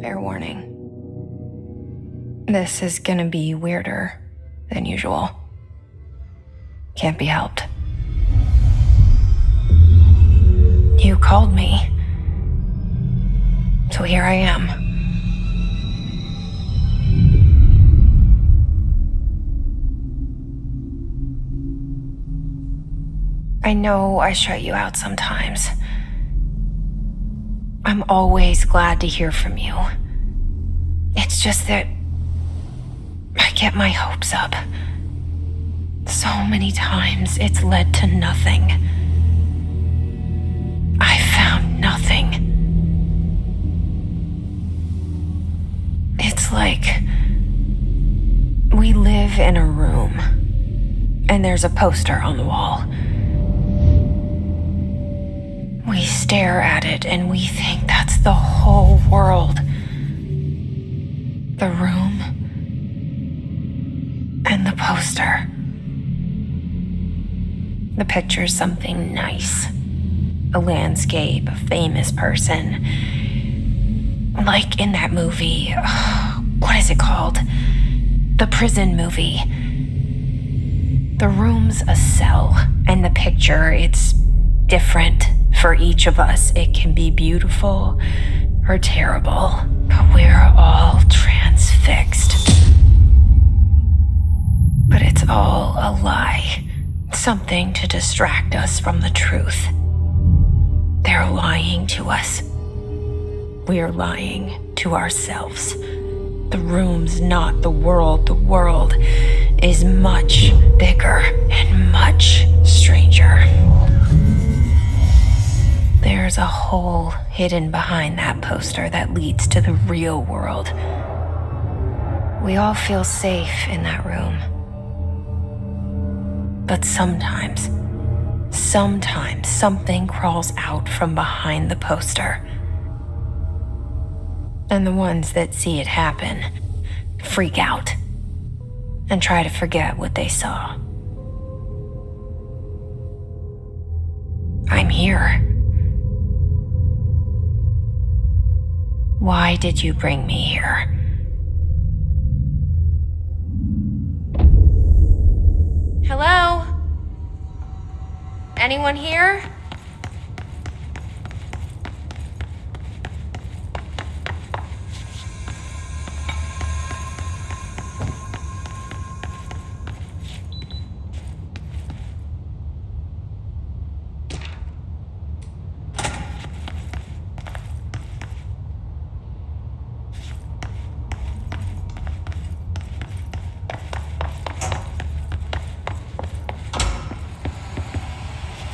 Fair warning. This is gonna be weirder than usual. Can't be helped. You called me. So here I am. I know I shut you out sometimes. I'm always glad to hear from you. It's just that I get my hopes up. So many times it's led to nothing. I found nothing. It's like we live in a room and there's a poster on the wall. We stare at it and we think that's the whole world. The room and the poster. The picture's something nice. A landscape, a famous person. Like in that movie, what is it called? The prison movie. The room's a cell, and the picture, it's different for each of us. It can be beautiful or terrible, but we're all transfixed. But it's all a lie. Something to distract us from the truth. They're lying to us. We're lying to ourselves. The room's not the world. The world is much bigger and much stranger. There's a hole hidden behind that poster that leads to the real world. We all feel safe in that room. But sometimes something crawls out from behind the poster. And the ones that see it happen freak out and try to forget what they saw. I'm here. Why did you bring me here? Hello? Anyone here?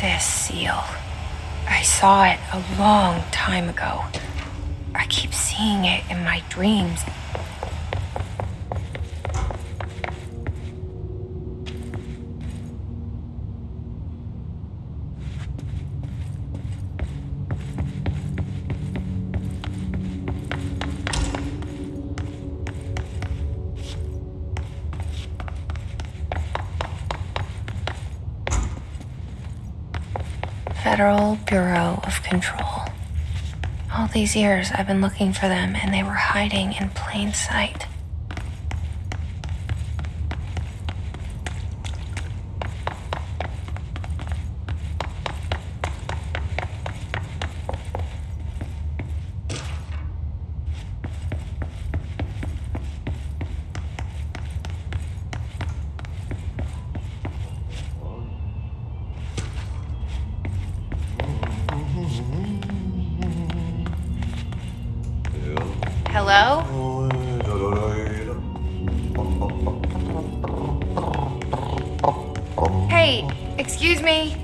This seal. I saw it a long time ago. I keep seeing it in my dreams. Federal Bureau of Control. All these years I've been looking for them and they were hiding in plain sight. Hello? Hey, excuse me.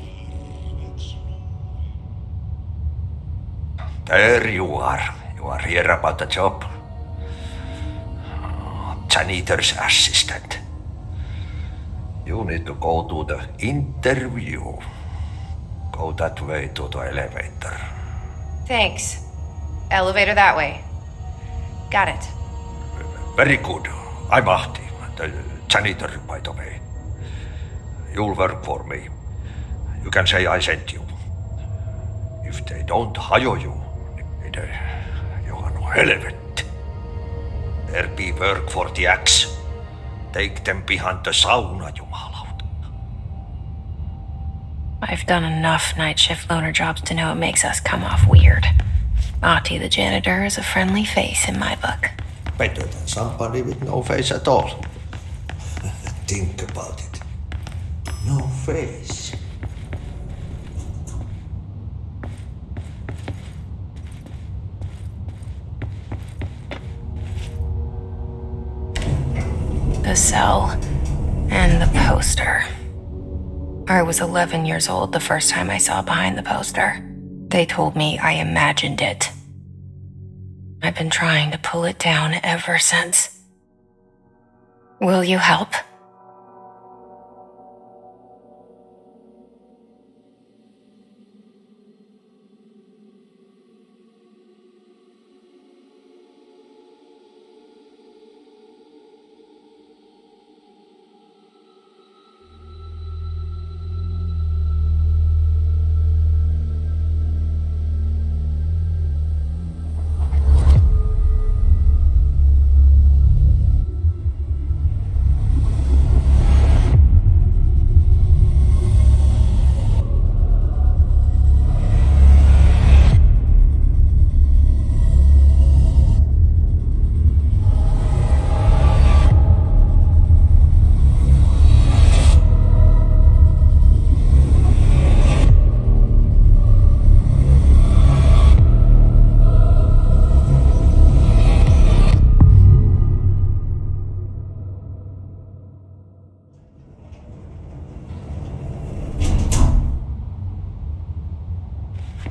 There you are. You are here about the job. Janitor's assistant. You need to go to the interview. Go that way to the elevator. Thanks. Elevator that way. Got it. Very good. I'm Ahti, the janitor, by the way. You'll work for me. You can say I sent you. If they don't hire you, niin johan on helvetti. There be work for the axe. Take them behind the sauna, jumalauta. I've done enough night shift loner jobs to know it makes us come off weird. Ahti the janitor is a friendly face in my book. Better than somebody with no face at all. Think about it. No face. The cell and the poster. I was 11 years old the first time I saw behind the poster. They told me I imagined it. I've been trying to pull it down ever since. Will you help?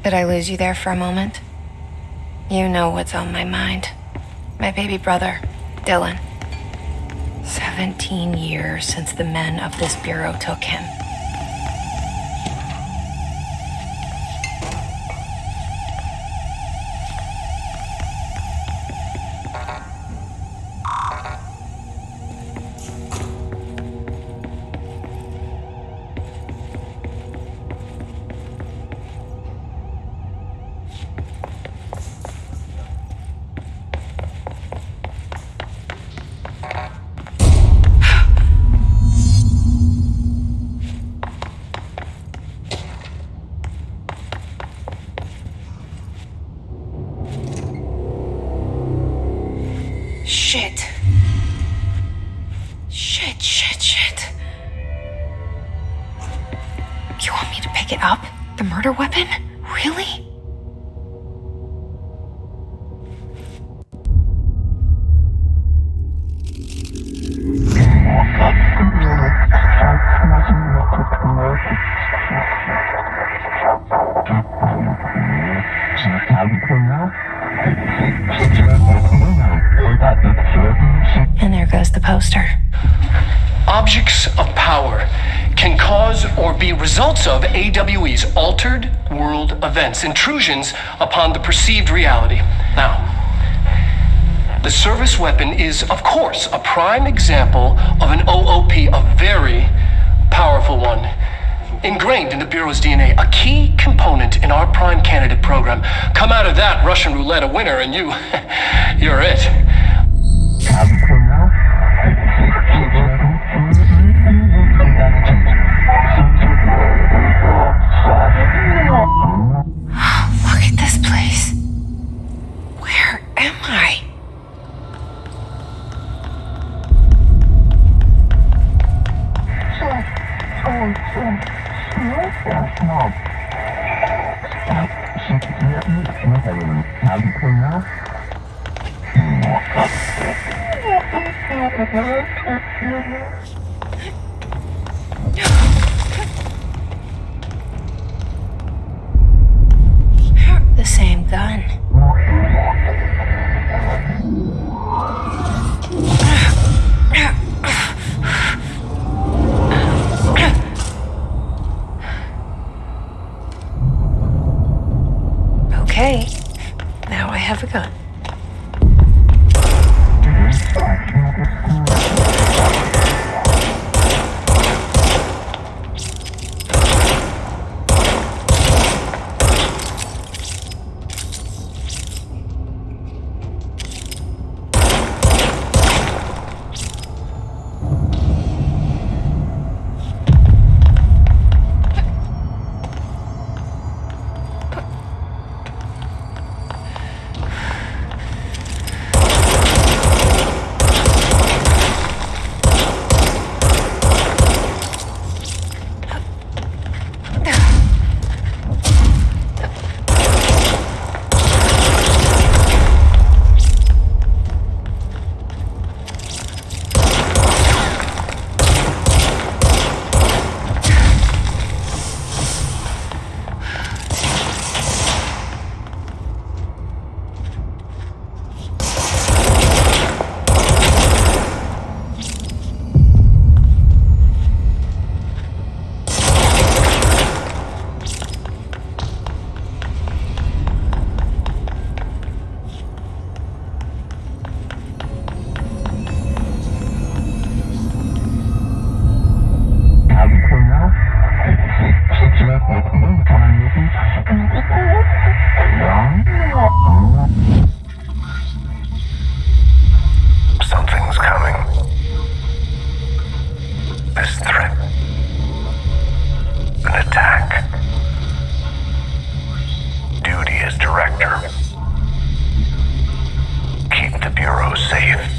Did I lose you there for a moment? You know what's on my mind. My baby brother, Dylan. 17 years since the men of this bureau took him. Shit. You want me to pick it up? The murder weapon? Really? And there goes the poster. Objects of power can cause or be results of AWE's altered world events, intrusions upon the perceived reality. Now, the service weapon is, of course, a prime example of an OOP, a very powerful one. Ingrained in the Bureau's DNA, a key component in our prime candidate program. Come out of that Russian roulette a winner and you're it. Look at this place. Where am I? The same gun. Okay, now I have a gun. Something's coming. This threat. An attack. Duty as director. Keep the Bureau safe.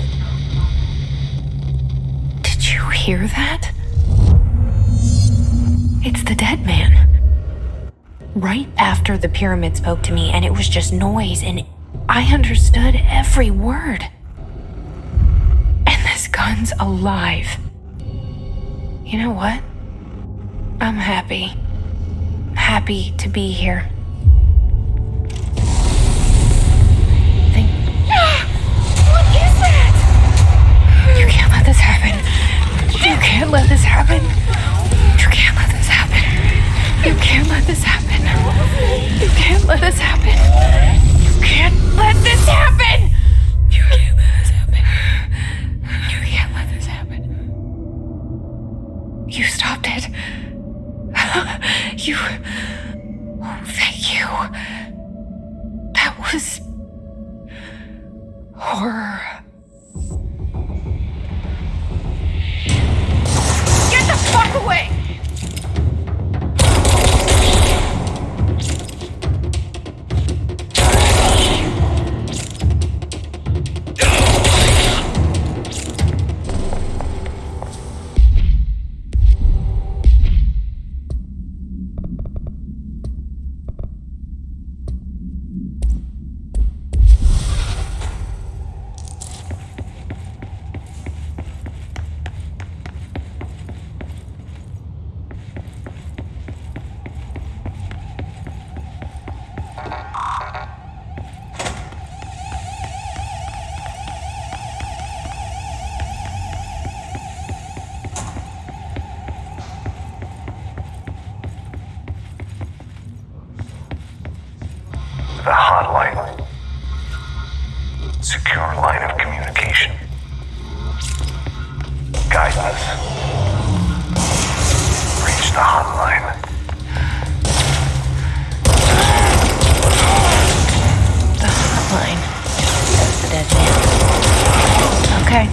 Did you hear that? It's the dead man. Right after the pyramid spoke to me, and it was just noise, and I understood every word. And this gun's alive. You know what? I'm happy. Happy to be here. What is that? You can't let this happen. You can't let this happen. You can't let this happen. You can't let this happen. You can't let this happen. You can't let this happen. You can't let this happen. You can't let this happen. You stopped it. You... Oh, thank you. That was... horror. Get the fuck away! The hotline. Secure line of communication. Guidance. Reach the hotline. The hotline. That's the dead man. Okay.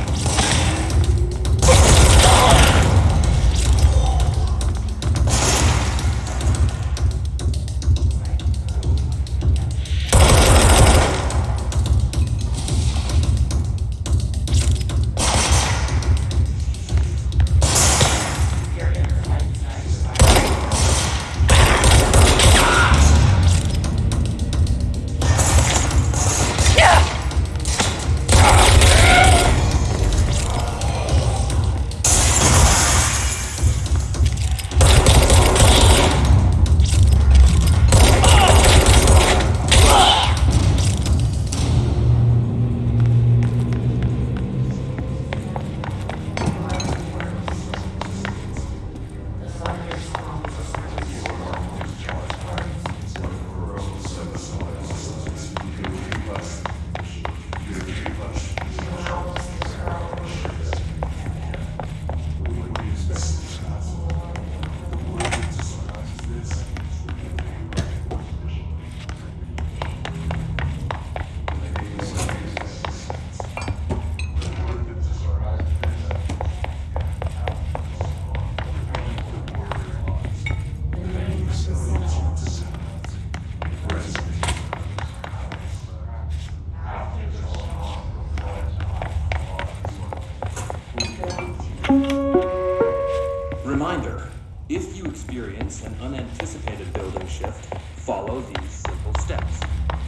Reminder, if you experience an unanticipated building shift, follow these simple steps.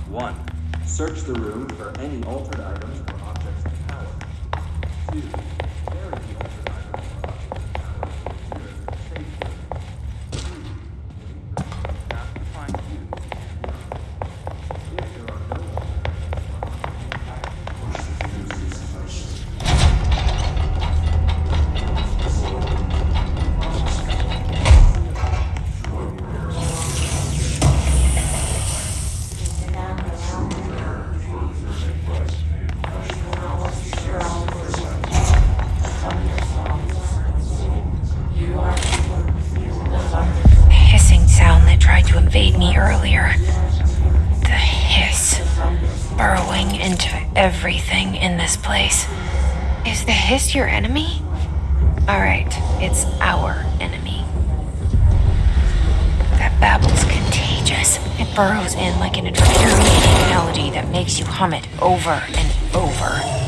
1. Search the room for any altered items or objects of power. 2. Bury the altered items or objects of power in a safe room. 3. Wait for the staff to find you. If there are no altered invade me earlier. The hiss burrowing into everything in this place. Is the hiss your enemy? Alright, it's our enemy. That babble's contagious. It burrows in like an infuriating melody that makes you hum it over and over.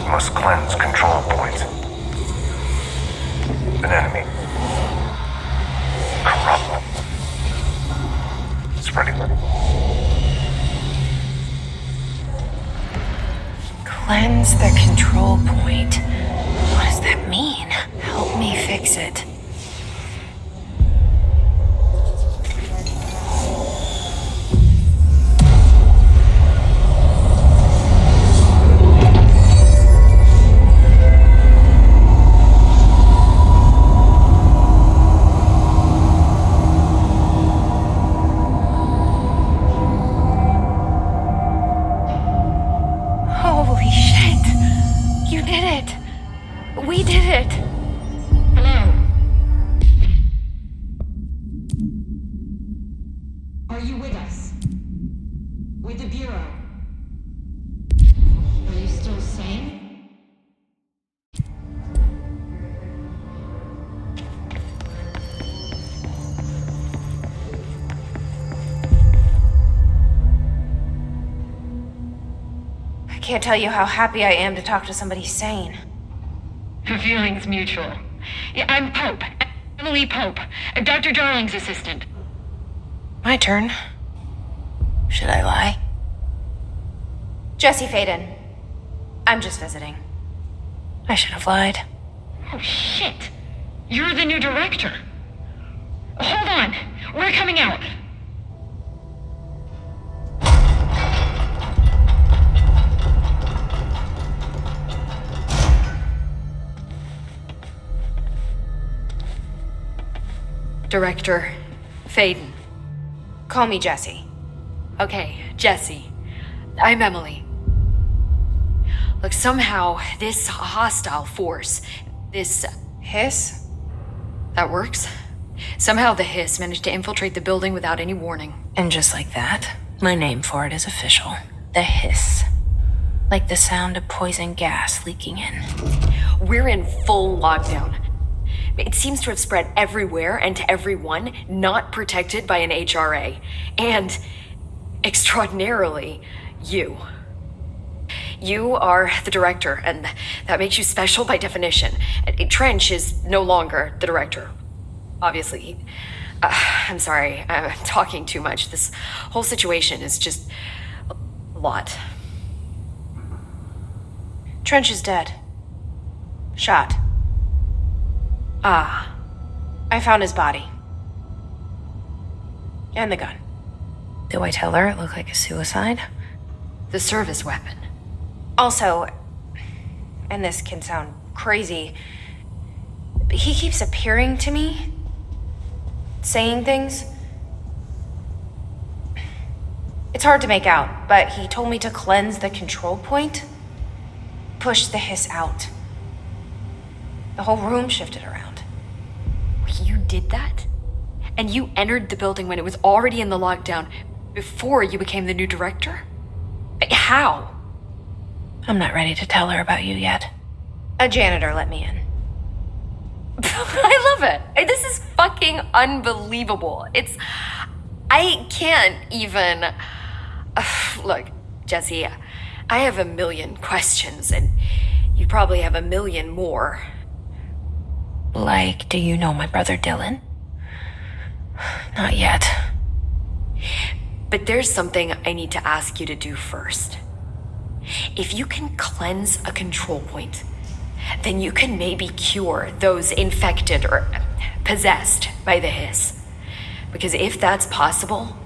Must cleanse control points. An enemy. Corrupt. Spreading. Cleanse the control point. What does that mean? Help me fix it. Holy shit! You did it! We did it! Hello? Are you with us? With the Bureau? Are you still sane? I can't tell you how happy I am to talk to somebody sane. The feeling's mutual. Yeah, I'm Pope. Emily Pope. Dr. Darling's assistant. My turn. Should I lie? Jesse Faden. I'm just visiting. I should have lied. Oh, shit. You're the new director. Hold on. We're coming out. Director Faden. Call me Jesse. Okay, Jesse. I'm Emily. Look, somehow this hostile force, this Hiss? that works. Somehow the hiss managed to infiltrate the building without any warning. And just like that, my name for it is official. The hiss. Like the sound of poison gas leaking in. We're in full lockdown. It seems to have spread everywhere and to everyone not protected by an HRA. And, extraordinarily, you. You are the director, and that makes you special by definition. Trench is no longer the director. Obviously. I'm sorry, I'm talking too much. This whole situation is just a lot. Trench is dead. Shot. Ah. I found his body. And the gun. Do I tell her it looked like a suicide? The service weapon. Also, and this can sound crazy, but he keeps appearing to me, saying things. It's hard to make out, but he told me to cleanse the control point, push the hiss out. The whole room shifted around. You did that? And you entered the building when it was already in the lockdown before you became the new director? How? I'm not ready to tell her about you yet. A janitor let me in. I love it. This is fucking unbelievable. I can't even... Look, Jesse, I have a million questions, and you probably have a million more. Like, do you know my brother Dylan? Not yet. But there's something I need to ask you to do first. If you can cleanse a control point, then you can maybe cure those infected or possessed by the hiss. Because if that's possible,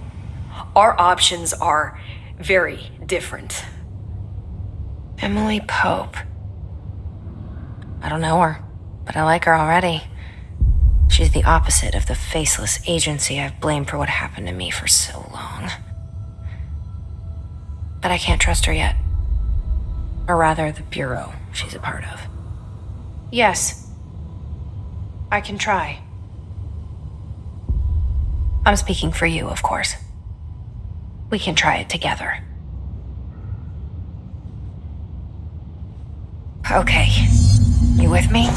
our options are very different. Emily Pope. I don't know her, but I like her already. She's the opposite of the faceless agency I've blamed for what happened to me for so long. But I can't trust her yet. Or rather, the bureau she's a part of. Yes. I can try. I'm speaking for you, of course. We can try it together. Okay. You with me?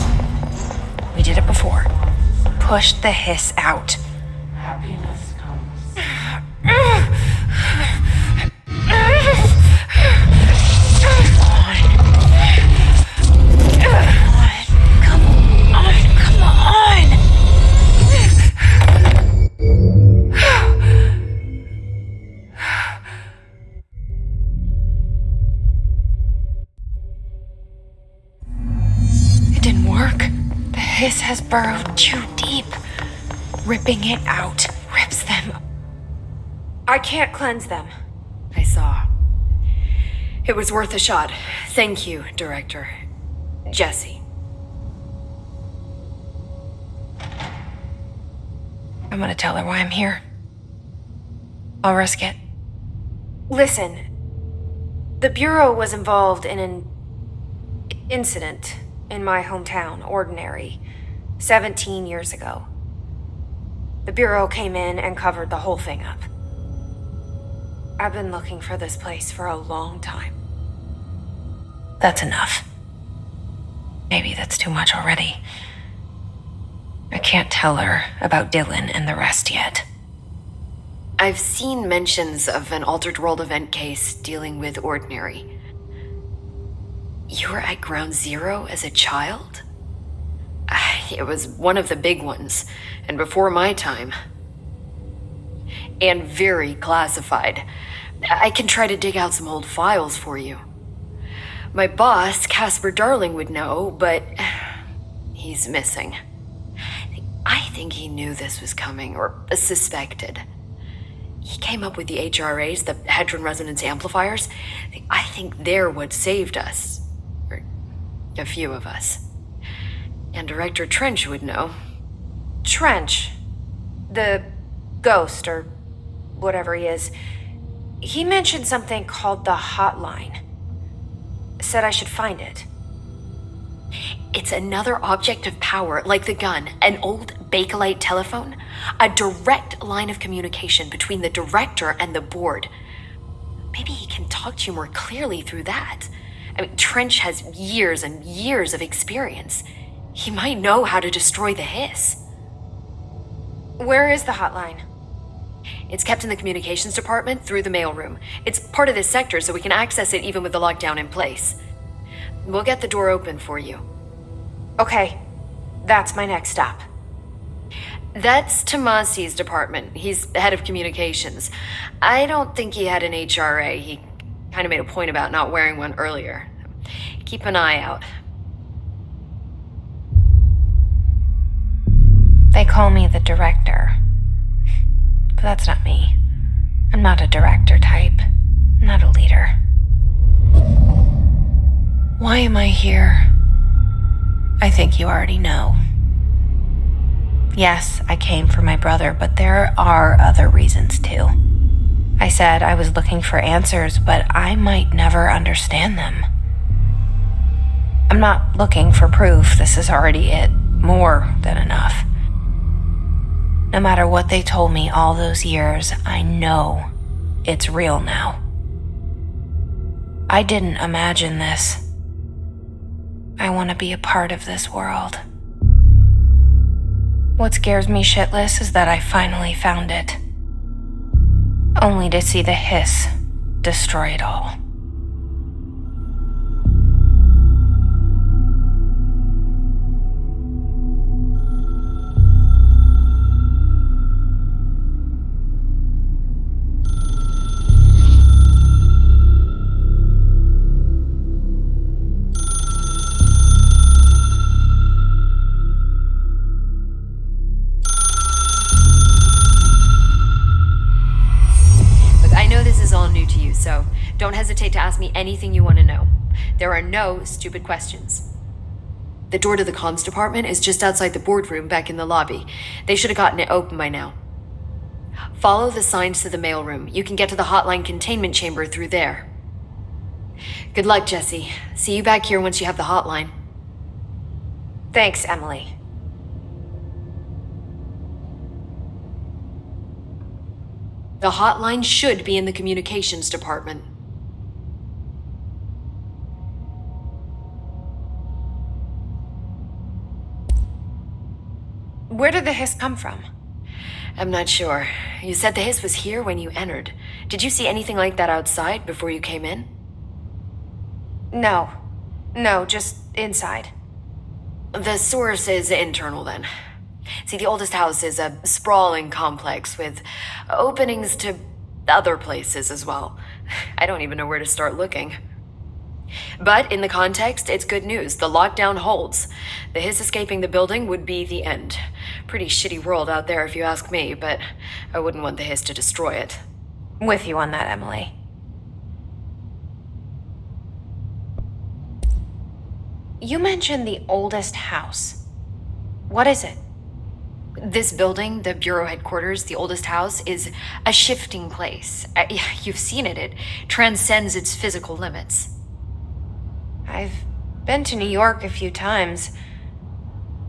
We did it before. Push the hiss out. Happiness comes. Come on. It didn't work. The hiss has burrowed too deep. Ripping it out rips them. I can't cleanse them. I saw. It was worth a shot. Thank you, Director. Jesse. I'm gonna tell her why I'm here. I'll risk it. Listen. The Bureau was involved in an incident in my hometown, Ordinary, 17 years ago. The Bureau came in and covered the whole thing up. I've been looking for this place for a long time. That's enough. Maybe that's too much already. I can't tell her about Dylan and the rest yet. I've seen mentions of an Altered World event case dealing with Ordinary. You were at Ground Zero as a child? It was one of the big ones, and before my time. And very classified. I can try to dig out some old files for you. My boss, Casper Darling, would know, but he's missing. I think he knew this was coming, or suspected. He came up with the HRAs, the Hadron Resonance Amplifiers. I think they're what saved us. Or a few of us. And Director Trench would know. Trench. The ghost, or whatever he is. He mentioned something called the hotline. Said I should find it. It's another object of power, like the gun, an old Bakelite telephone. A direct line of communication between the director and the board. Maybe he can talk to you more clearly through that. I mean, Trench has years and years of experience. He might know how to destroy the hiss. Where is the hotline? It's kept in the communications department through the mailroom. It's part of this sector, so we can access it even with the lockdown in place. We'll get the door open for you. Okay, that's my next stop. That's Tomasi's department. He's head of communications. I don't think he had an HRA. He kind of made a point about not wearing one earlier. Keep an eye out. They call me the director. But that's not me. I'm not a director type. I'm not a leader. Why am I here? I think you already know. Yes, I came for my brother, but there are other reasons too. I said I was looking for answers, but I might never understand them. I'm not looking for proof. This is already it. More than enough. No matter what they told me all those years, I know it's real now. I didn't imagine this. I want to be a part of this world. What scares me shitless is that I finally found it. Only to see the hiss destroy it all. so don't hesitate to ask me anything you want to know. There are no stupid questions. The door to the comms department is just outside the boardroom back in the lobby. They should have gotten it open by now. Follow the signs to the mailroom. You can get to the hotline containment chamber through there. Good luck, Jesse. See you back here once you have the hotline. Thanks, Emily. The hotline should be in the communications department. Where did the hiss come from? I'm not sure. You said the hiss was here when you entered. Did you see anything like that outside before you came in? No, just inside. The source is internal then. See, the oldest house is a sprawling complex with openings to other places as well. I don't even know where to start looking. But in the context, it's good news. The lockdown holds. The hiss escaping the building would be the end. Pretty shitty world out there if you ask me, but I wouldn't want the hiss to destroy it. With you on that, Emily. You mentioned the oldest house. What is it? This building, the Bureau headquarters, the oldest house, is a shifting place. You've seen it. It transcends its physical limits. I've been to New York a few times.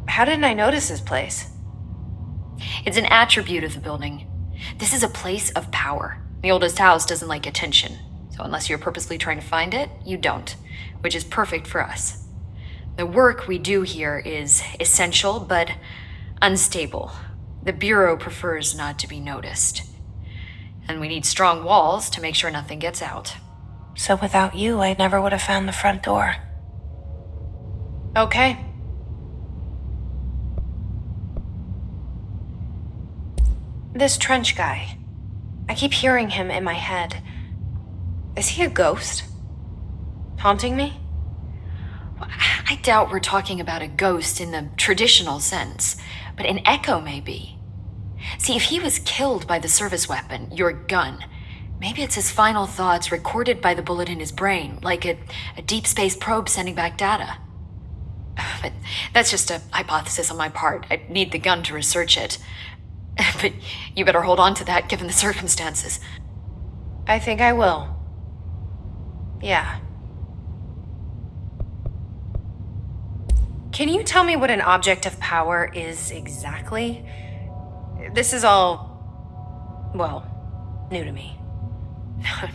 How didn't I notice this place? It's an attribute of the building. This is a place of power. The oldest house doesn't like attention. So unless you're purposely trying to find it, you don't, which is perfect for us. The work we do here is essential, but unstable. The Bureau prefers not to be noticed. And we need strong walls to make sure nothing gets out. So without you, I never would have found the front door. Okay. This Trench guy. I keep hearing him in my head. Is he a ghost? Haunting me? I doubt we're talking about a ghost in the traditional sense, but an echo maybe. See, if he was killed by the service weapon, your gun, maybe it's his final thoughts recorded by the bullet in his brain, like a deep space probe sending back data. But that's just a hypothesis on my part. I need the gun to research it. But you better hold on to that given the circumstances. I think I will. Yeah. Can you tell me what an object of power is exactly? This is all, well, new to me.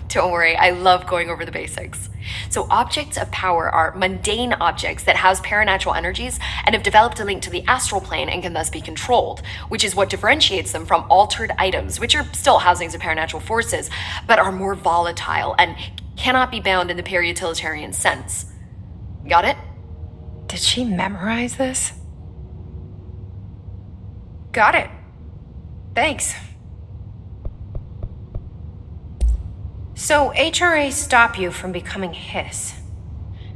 Don't worry, I love going over the basics. So objects of power are mundane objects that house paranatural energies and have developed a link to the astral plane and can thus be controlled, which is what differentiates them from altered items, which are still housings of paranatural forces, but are more volatile and cannot be bound in the peri-utilitarian sense. Got it? Did she memorize this? Got it. Thanks. So HRA stop you from becoming Hiss?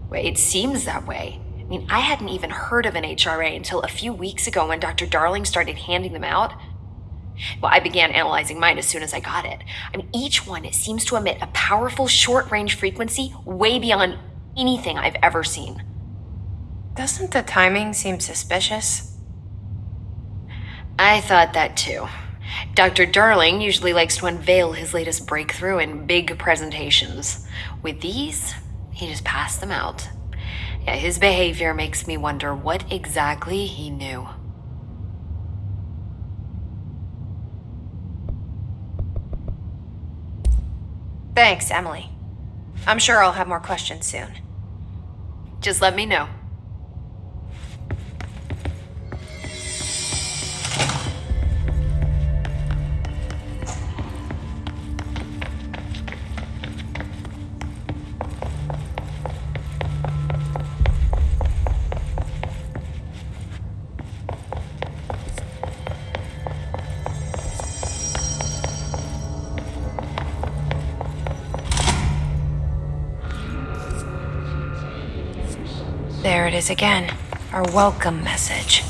Well, it seems that way. I mean, I hadn't even heard of an HRA until a few weeks ago when Dr. Darling started handing them out. Well, I began analyzing mine as soon as I got it. I mean, each one, it seems to emit a powerful short-range frequency way beyond anything I've ever seen. Doesn't the timing seem suspicious? I thought that too. Dr. Darling usually likes to unveil his latest breakthrough in big presentations. With these, he just passed them out. Yeah, his behavior makes me wonder what exactly he knew. Thanks, Emily. I'm sure I'll have more questions soon. Just let me know. There it is again, our welcome message.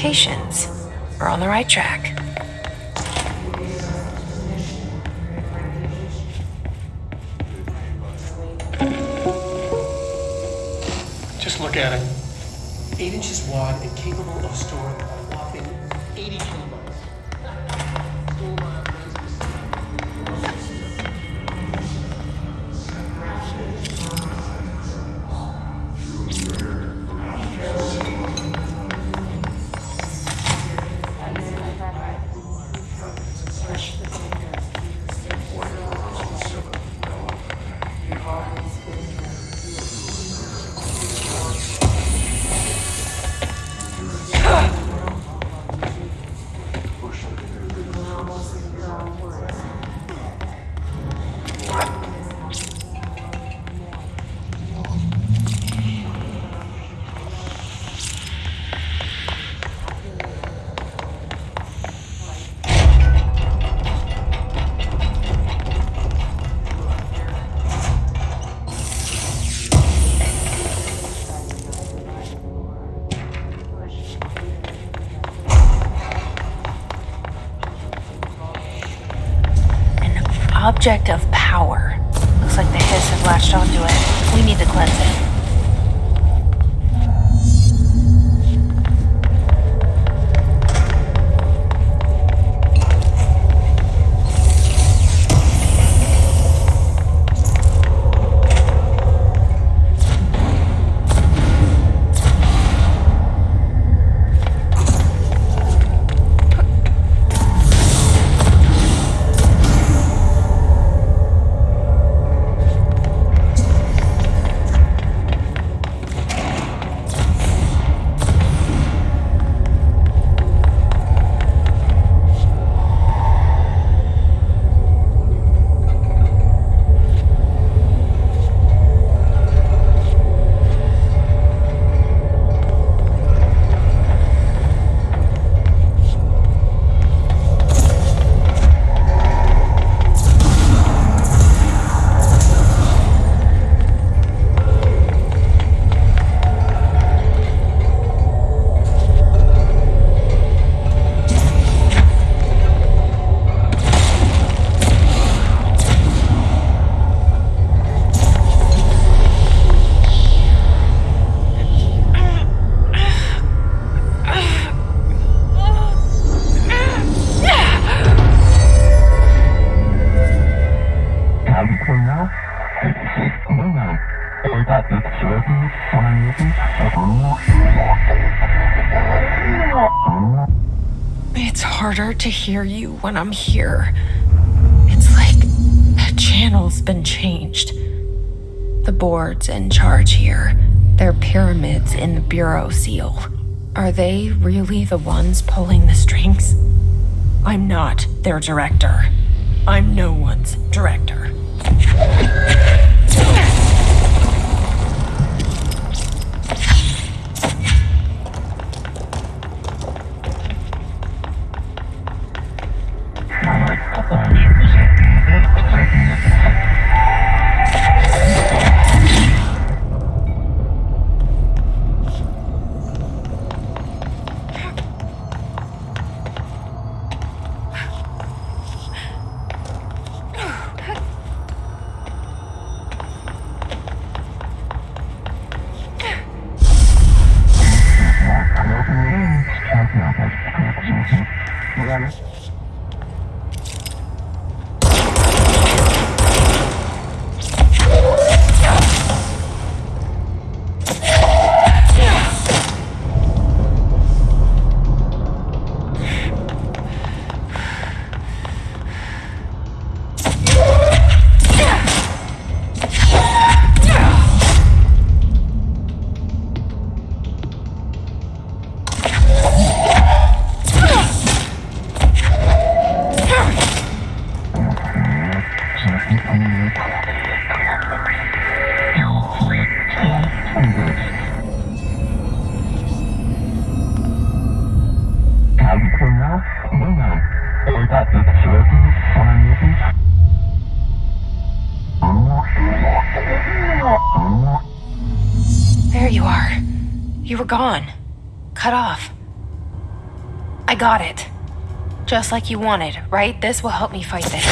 indications. We're on the right track. Just look at it. 8 inches wide and capable of storing a whopping 80 kilobytes. Object of power. Looks like the hiss have latched onto it. We need to cleanse it. It's harder to hear you when I'm here. It's like the channel's been changed. The board's in charge here. They're pyramids in the Bureau seal. Are they really the ones pulling the strings? I'm not their director. I'm no one's director. There you are. You were gone. Cut off. I got it. Just like you wanted, right? This will help me fight this.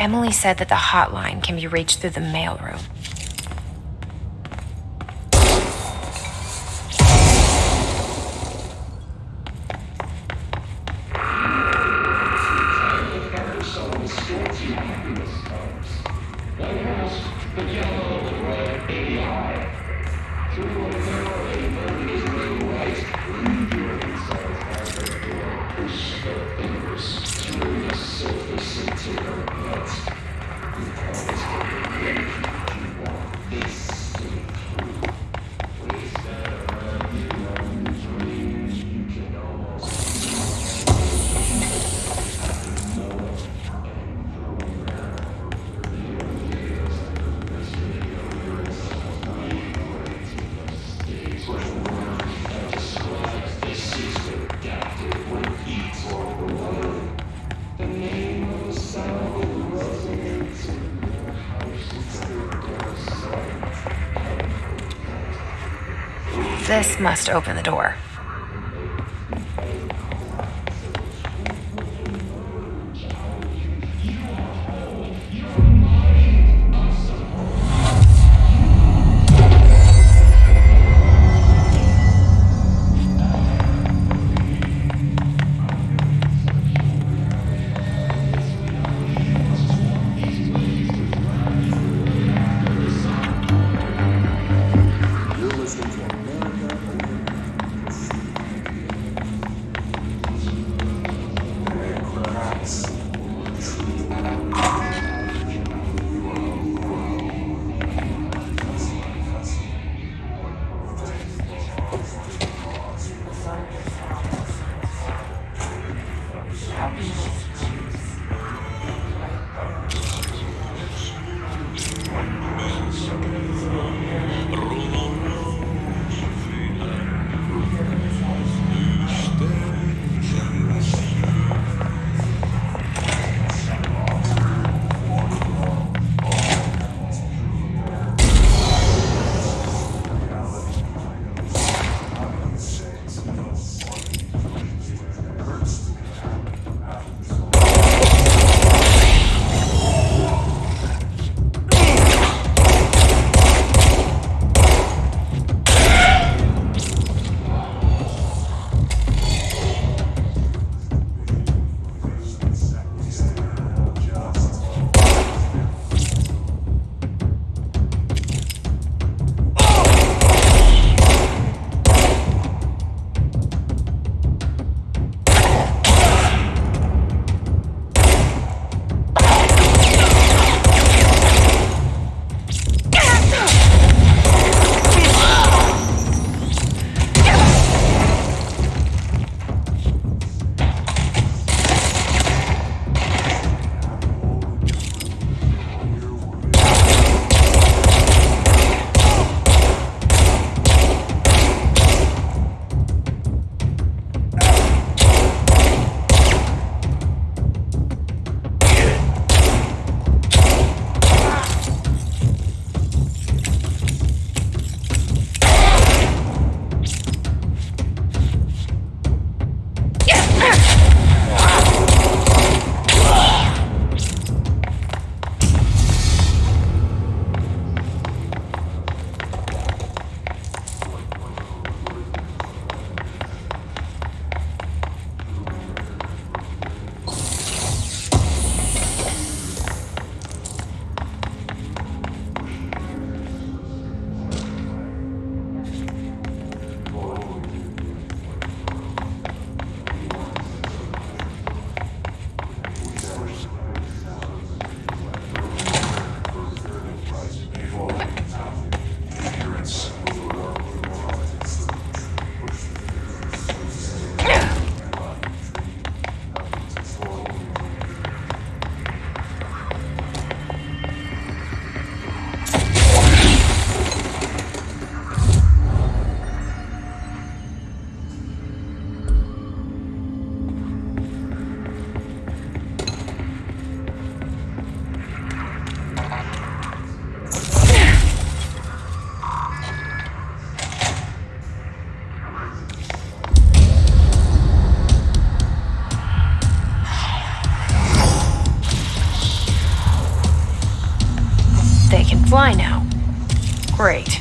Emily said that the hotline can be reached through the mailroom. This must open the door. You're listening to America Open, Fly now. Great.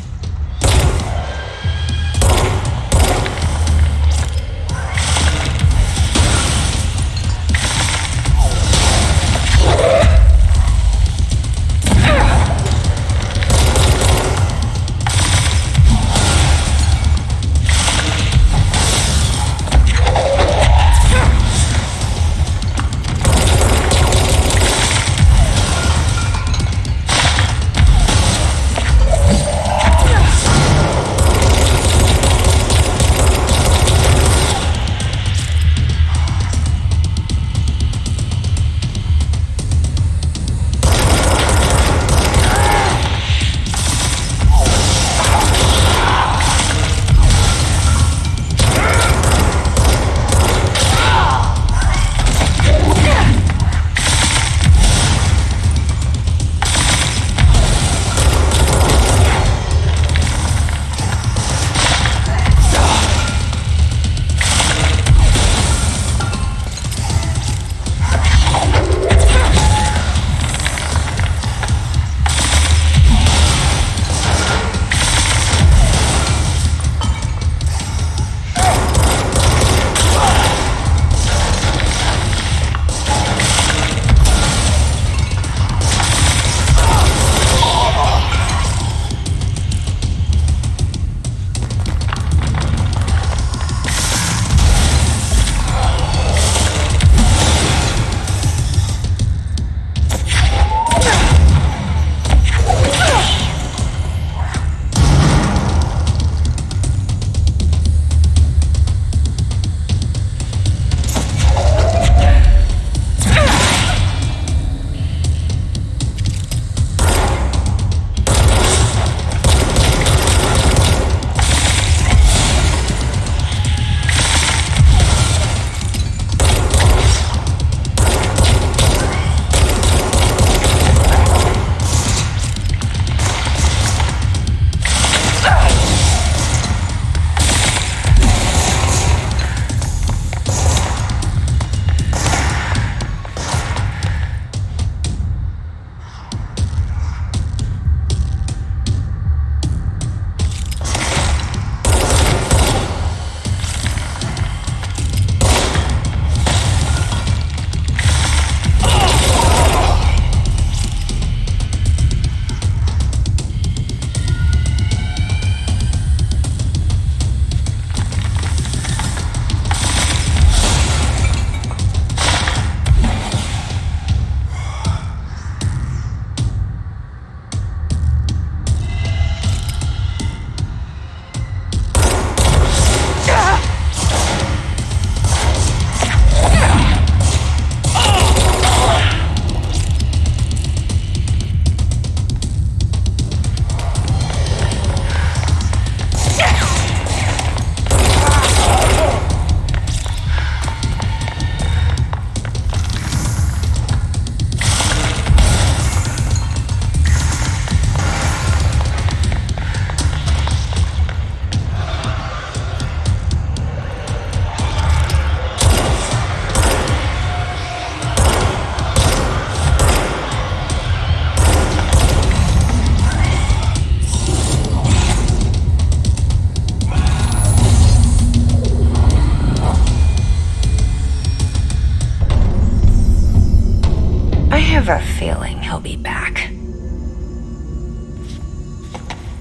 have a feeling he'll be back.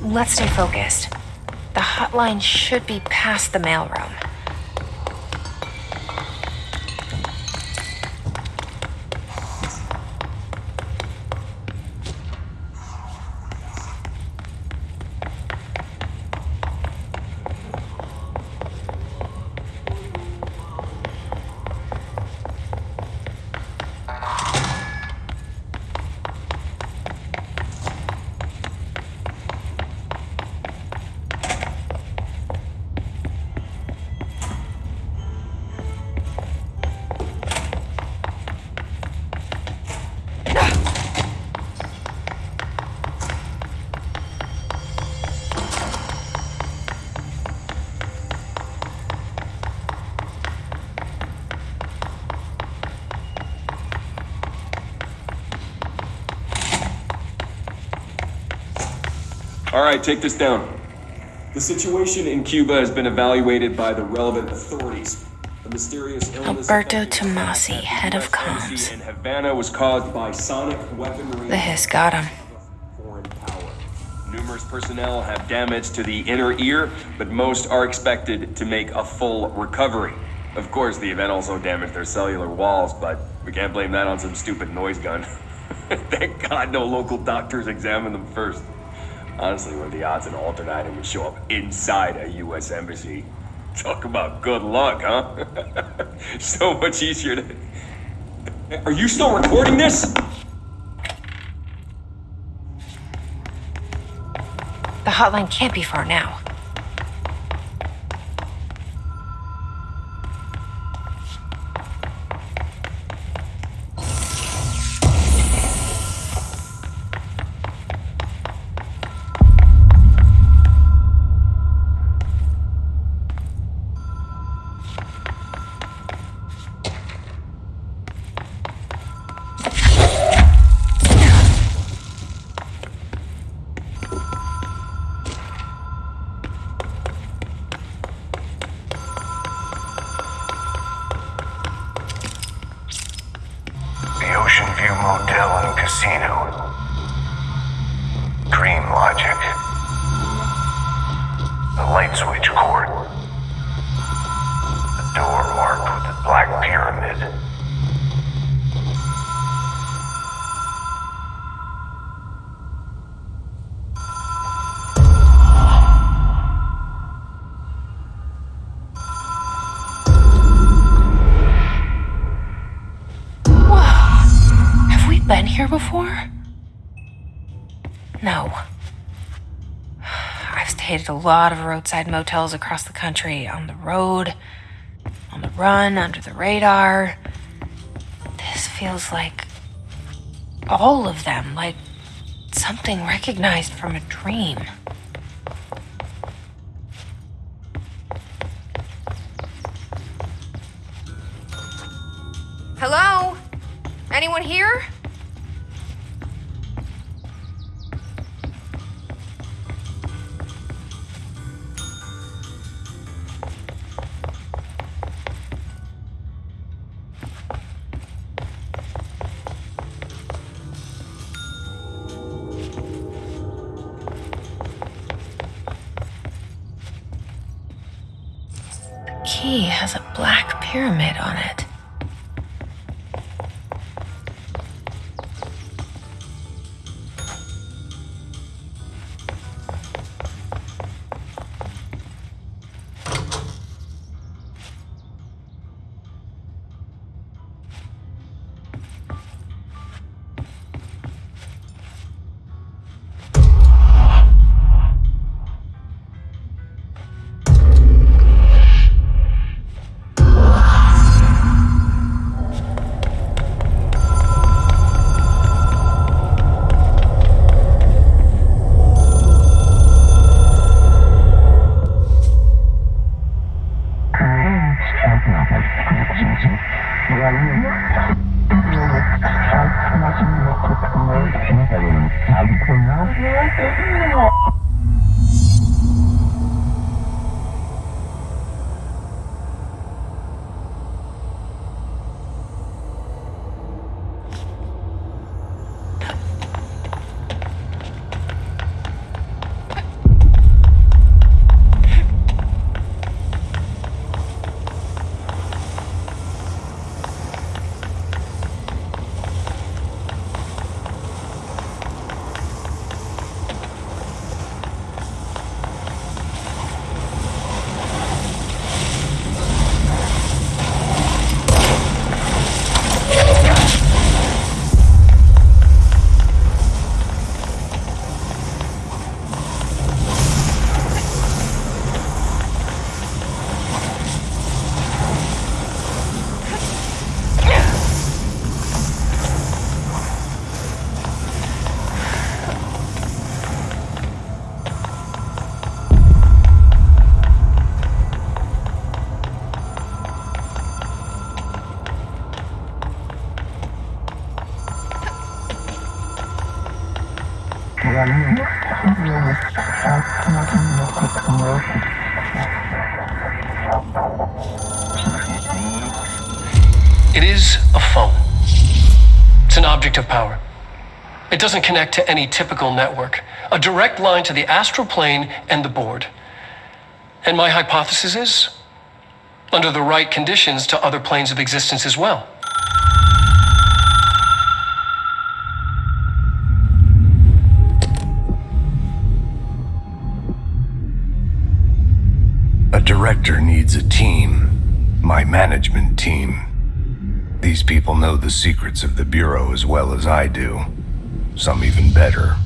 Let's stay focused. The hotline should be past the mailroom. All right, take this down. The situation in Cuba has been evaluated by the relevant authorities. The mysterious illness Alberto affecting Tomasi, at the head of US Embassy comms. in Havana was caused by sonic weaponry. The hiss got him. of foreign power. Numerous personnel have damage to the inner ear, but most are expected to make a full recovery. Of course, the event also damaged their cellular walls, but we can't blame that on some stupid noise gun. Thank God no local doctors examined them first. Honestly, what are the odds an altered item would show up inside a US embassy? Talk about good luck, huh? So much easier to... Are you still recording this? The hotline can't be far now. The Ocean View Motel and Casino. Dream Logic. The light switch cord. The door marked with the black pyramid. Have we been here before? No. I've stayed at a lot of roadside motels across the country, on the road, on the run, under the radar. This feels like all of them, like something recognized from a dream. Hello? Anyone here? The key has a black pyramid on it. It is a phone. It's an object of power. It doesn't connect to any typical network. A direct line to the astral plane and the board. And my hypothesis is, under the right conditions, to other planes of existence as well. A director needs a team. My management team. These people know the secrets of the Bureau as well as I do. Some even better.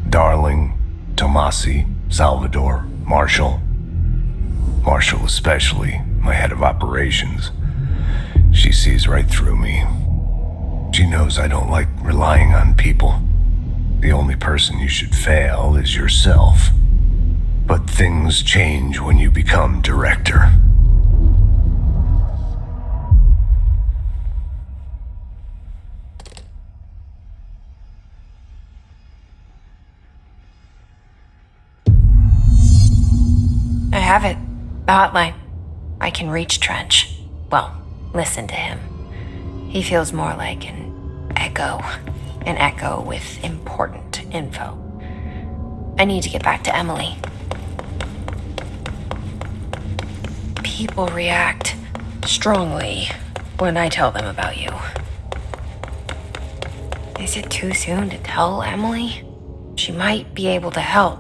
Darling, Tomasi, Salvador, Marshall. Marshall especially, my head of operations. She sees right through me. She knows I don't like relying on people. The only person you should fail is yourself. But things change when you become director. I have it. The hotline. I can reach Trench. Well, listen to him. He feels more like an echo. An echo with important info. I need to get back to Emily. People react strongly when I tell them about you. Is it too soon to tell Emily? She might be able to help.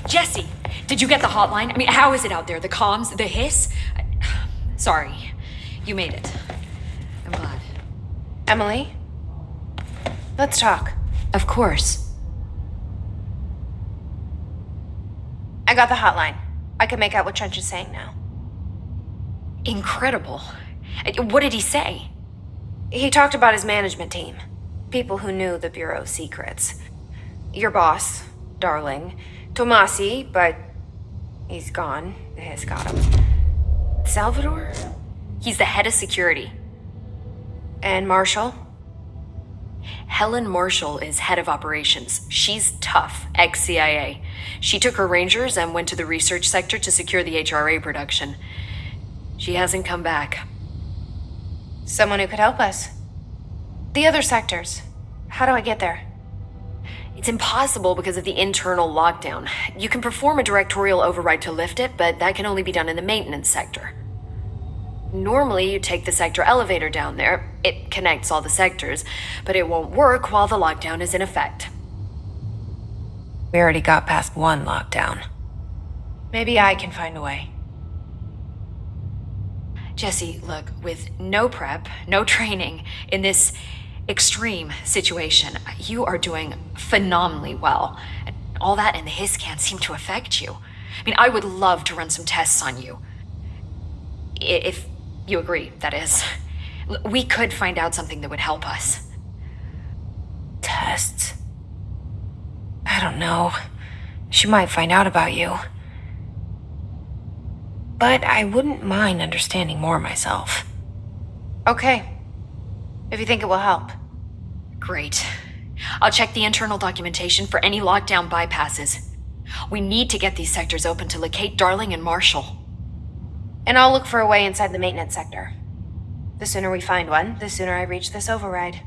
Jesse, did you get the hotline? I mean, how is it out there? The comms, the hiss? Sorry, you made it. I'm glad. Emily? Let's talk. Of course. I got the hotline. I can make out what Trench is saying now. Incredible. What did he say? He talked about his management team. People who knew the Bureau's secrets. Your boss, Darling. Tomasi, but he's gone. The hiss got him. Salvador? He's the head of security. And Marshall? Helen Marshall is head of operations. She's tough, ex-CIA. She took her rangers and went to the research sector to secure the HRA production. She hasn't come back. Someone who could help us. The other sectors. How do I get there? It's impossible because of the internal lockdown. You can perform a directorial override to lift it, but that can only be done in the maintenance sector. Normally, you take the sector elevator down there. It connects all the sectors, but it won't work while the lockdown is in effect. We already got past one lockdown. Maybe I can find a way. Jesse, look, with no prep, no training, in this extreme situation, you are doing phenomenally well. And all that and the hiss can't seem to affect you. I mean, I would love to run some tests on you. If you agree, that is. We could find out something that would help us. Tests? I don't know. She might find out about you. But I wouldn't mind understanding more myself. Okay. If you think it will help. Great. I'll check the internal documentation for any lockdown bypasses. We need to get these sectors open to locate Darling and Marshall. And I'll look for a way inside the maintenance sector. The sooner we find one, the sooner I reach this override.